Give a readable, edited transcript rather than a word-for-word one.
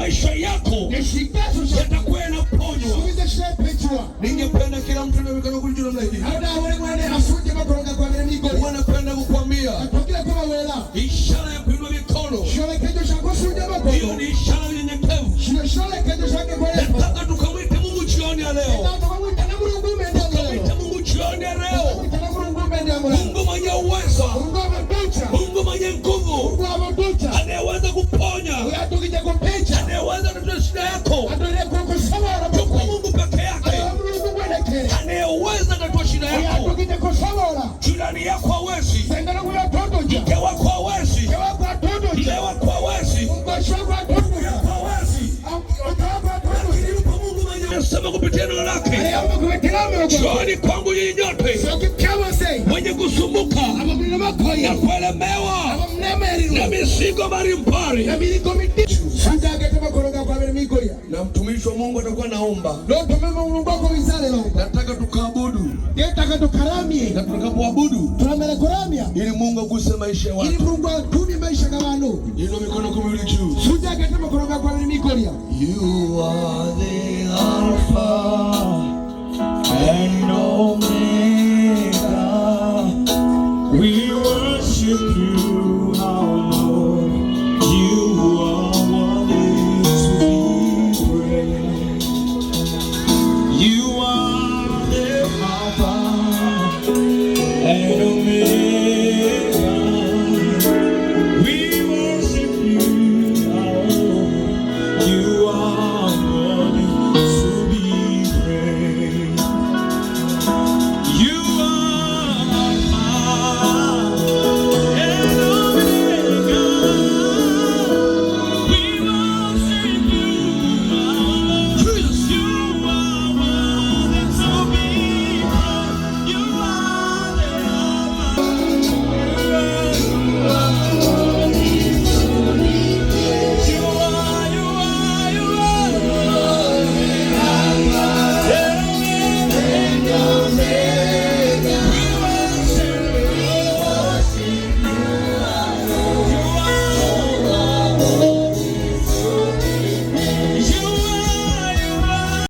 maisha yako yatakuwa yanaponywa. Ningependa kila mtu na mikono juu namna hii. Wanapenda kukwambia ishara ya kuinua mikono. Hiyo ni ishara ya unyenyekevu. Nataka tukamwite Mungu jioni ya leo. Tukamwite Mungu jioni ya leo. Mungu mwenye uwezo, Mungu mwenye nguvu, anayeweza kuponya, anayeweza kutoa shida yako. Tuko Mungu peke yake anayeweza kutoa shida yako. Jirani yako hawezi, mke wako hawezi, mume wako hawezi, nasema kupitia neno lake. Jioni kwangu nyinyi nyote mwenye kusumbuka na kuelemewa na mizigo mbalimbali, na mtumishi wa Mungu atakuwa naomba. Nataka tukaabudu, na tutakapoabudu ili Mungu aguse maisha ya watu. Inua mikono miwili juu. You are the Alpha